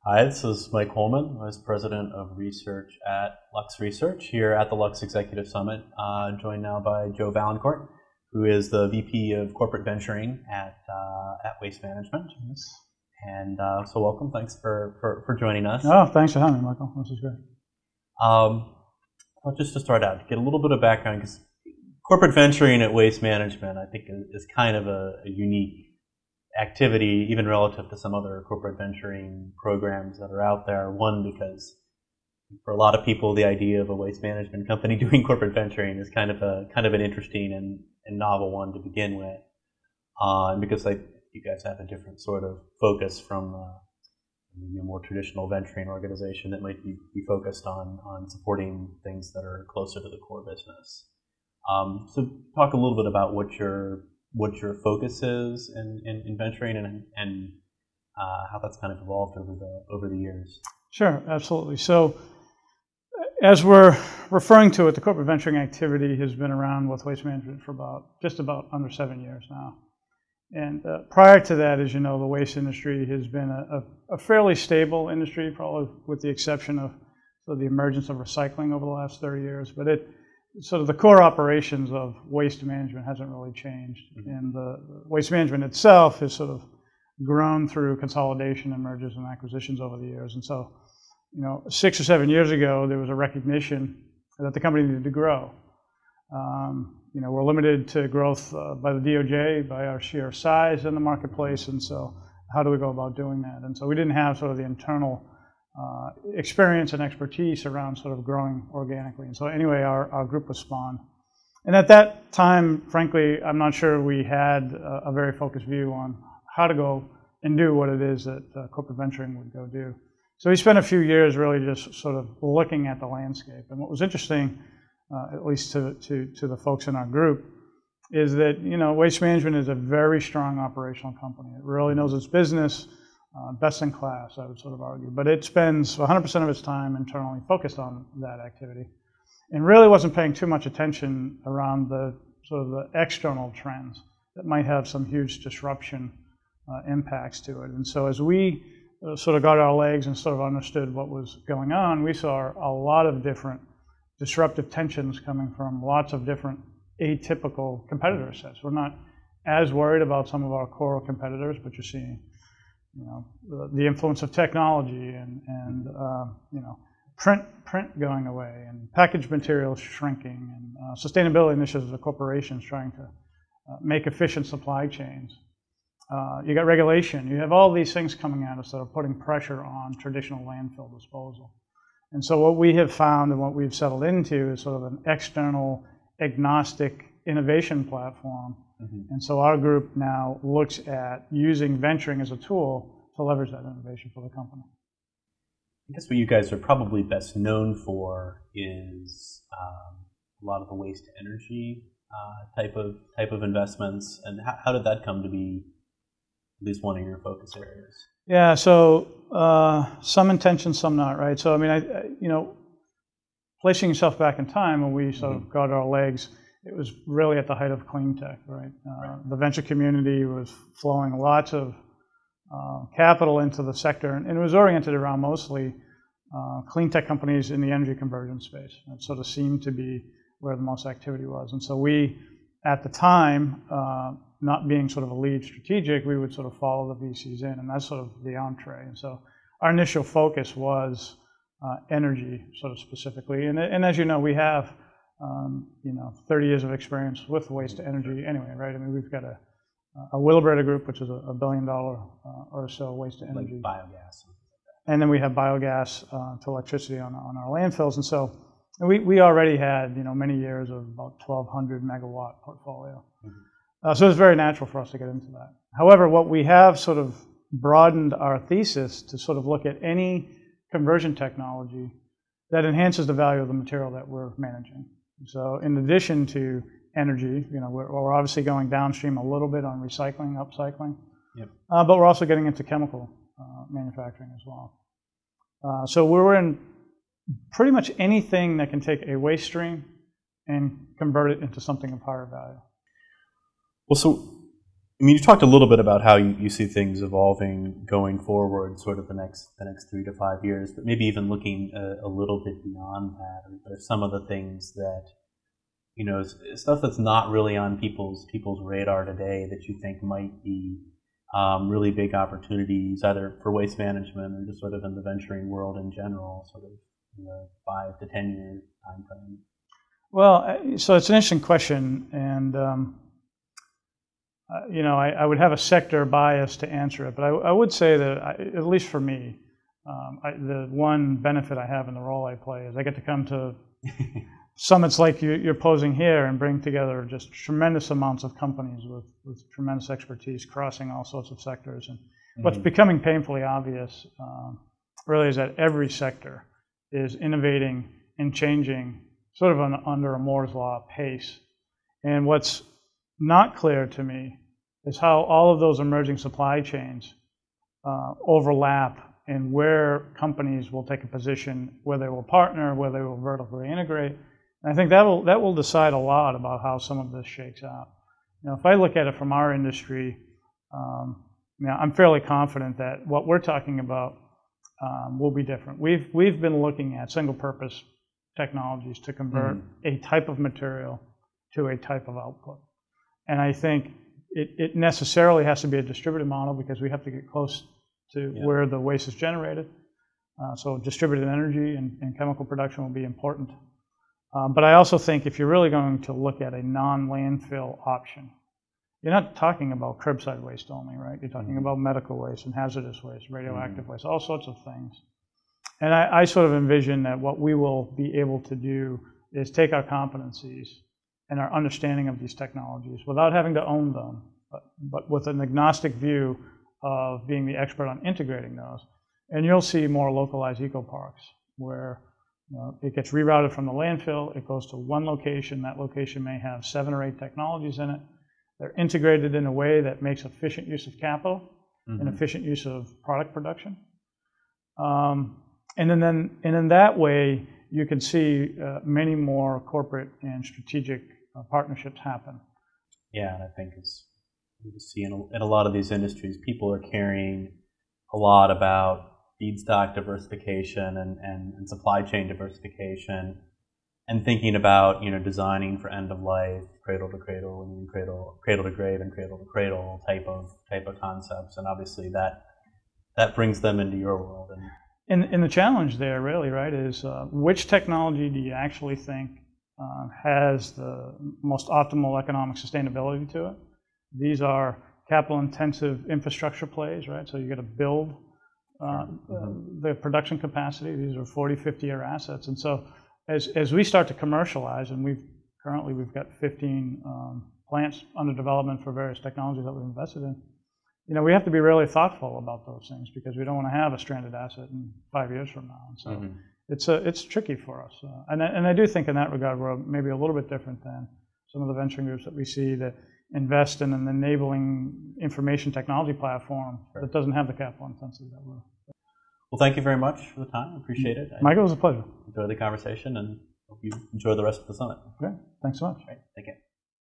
Hi, this is Mike Holman, Vice President of Research at Lux Research here at the Lux Executive Summit, joined now by Joe Vaillancourt, who is the VP of Corporate Venturing at Waste Management. Yes. And so welcome, thanks for joining us. Oh, thanks for having me, Michael. This is great. Well, just to start out, to get a little bit of background, because corporate venturing at Waste Management, I think, is kind of a unique activity, even relative to some other corporate venturing programs that are out there. One, because for a lot of people, the idea of a waste management company doing corporate venturing is kind of an interesting and novel one to begin with, and because you guys have a different sort of focus from a more traditional venturing organization that might be focused on supporting things that are closer to the core business. So talk a little bit about what your focus is in venturing and how that's kind of evolved over the years. Sure, absolutely. So as we're referring to it, the corporate venturing activity has been around with Waste Management for just about under 7 years now. And prior to that, as you know, the waste industry has been a fairly stable industry, probably with the exception of the emergence of recycling over the last 30 years. But sort of the core operations of waste management hasn't really changed. Mm-hmm. And the waste management itself has sort of grown through consolidation and mergers and acquisitions over the years. And so, 6 or 7 years ago, there was a recognition that the company needed to grow. We're limited to growth by the DOJ, by our sheer size in the marketplace, and so how do we go about doing that? And so we didn't have sort of the internal experience and expertise around sort of growing organically. And so anyway, our group was spawned. And at that time, frankly, I'm not sure we had a very focused view on how to go and do what it is that corporate venturing would go do. So we spent a few years really just sort of looking at the landscape. And what was interesting, at least to the folks in our group, is that, Waste Management is a very strong operational company. It really knows its business. Best in class, I would sort of argue. But it spends 100% of its time internally focused on that activity and really wasn't paying too much attention around the sort of the external trends that might have some huge disruption impacts to it. And so as we sort of got our legs and sort of understood what was going on, we saw a lot of different disruptive tensions coming from lots of different atypical competitor sets. We're not as worried about some of our core competitors, but you're seeing the influence of technology and print going away and packaged materials shrinking and sustainability initiatives of corporations trying to make efficient supply chains. You got regulation. You have all these things coming at us that are putting pressure on traditional landfill disposal. And so what we have found and what we've settled into is sort of an external agnostic innovation platform. Mm-hmm. And so our group now looks at using venturing as a tool to leverage that innovation for the company. I guess what you guys are probably best known for is a lot of the waste to energy type of investments. And how did that come to be at least one of your focus areas? Yeah, so some intention, some not, right? So I mean, placing yourself back in time when we sort of got our legs, it was really at the height of clean tech, right? The venture community was flowing lots of capital into the sector, and it was oriented around mostly clean tech companies in the energy conversion space. That sort of seemed to be where the most activity was. And so we, at the time, not being sort of a lead strategic, we would sort of follow the VCs in, and that's sort of the entree. And so our initial focus was energy, sort of specifically. And as you know, we have 30 years of experience with waste to energy anyway, right? I mean, we've got a Wheelabrator group, which is a $1 billion or so waste to energy. Like biogas. And then we have biogas to electricity on our landfills. And so we already had, many years of about 1,200 megawatt portfolio. Mm-hmm. So it's very natural for us to get into that. However, what we have sort of broadened our thesis to sort of look at any conversion technology that enhances the value of the material that we're managing. So in addition to energy, we're obviously going downstream a little bit on recycling, upcycling, yep. But we're also getting into chemical manufacturing as well. So we're in pretty much anything that can take a waste stream and convert it into something of higher value. Well, so I mean, you talked a little bit about how you see things evolving going forward, sort of the next 3 to 5 years, but maybe even looking a little bit beyond that. Are some of the things that, stuff that's not really on people's radar today that you think might be really big opportunities, either for waste management or just sort of in the venturing world in general, sort of in the 5 to 10 year time frame? Well, so it's an interesting question, and I would have a sector bias to answer it, but I would say that, at least for me, the one benefit I have in the role I play is I get to come to summits like you're posing here and bring together just tremendous amounts of companies with tremendous expertise crossing all sorts of sectors. And what's becoming painfully obvious really is that every sector is innovating and changing sort of under a Moore's Law pace. And what's not clear to me is how all of those emerging supply chains overlap and where companies will take a position, where they will partner, where they will vertically integrate. And I think that will decide a lot about how some of this shakes out. If I look at it from our industry, I'm fairly confident that what we're talking about will be different. We've been looking at single-purpose technologies to convert a type of material to a type of output. And I think it necessarily has to be a distributed model because we have to get close to where the waste is generated. So distributed energy and chemical production will be important. But I also think if you're really going to look at a non-landfill option, you're not talking about curbside waste only, right? You're talking about medical waste and hazardous waste, radioactive waste, all sorts of things. And I sort of envision that what we will be able to do is take our competencies and our understanding of these technologies without having to own them, but with an agnostic view of being the expert on integrating those. And you'll see more localized eco-parks where it gets rerouted from the landfill, it goes to one location, that location may have 7 or 8 technologies in it. They're integrated in a way that makes efficient use of capital and efficient use of product production. And in that way, you can see many more corporate and strategic partnerships happen. Yeah, and I think you see in a lot of these industries, people are caring a lot about feedstock diversification and supply chain diversification, and thinking about designing for end of life, cradle to cradle, and cradle to grave, and cradle to cradle type of concepts, and obviously that brings them into your world. And the challenge there really, right, is which technology do you actually think has the most optimal economic sustainability to it? These are capital-intensive infrastructure plays, right? So you got to build the production capacity. These are 40, 50-year assets. And so as we start to commercialize, and we've got 15 plants under development for various technologies that we've invested in, we have to be really thoughtful about those things because we don't want to have a stranded asset in 5 years from now. And so it's tricky for us. And I do think in that regard we're maybe a little bit different than some of the venturing groups that we see that invest in an enabling information technology platform that doesn't have the capital intensity that we're. Well, thank you very much for the time. I appreciate it. Michael, it was a pleasure. Enjoy the conversation and hope you enjoy the rest of the summit. Okay, thanks so much. All right, take care.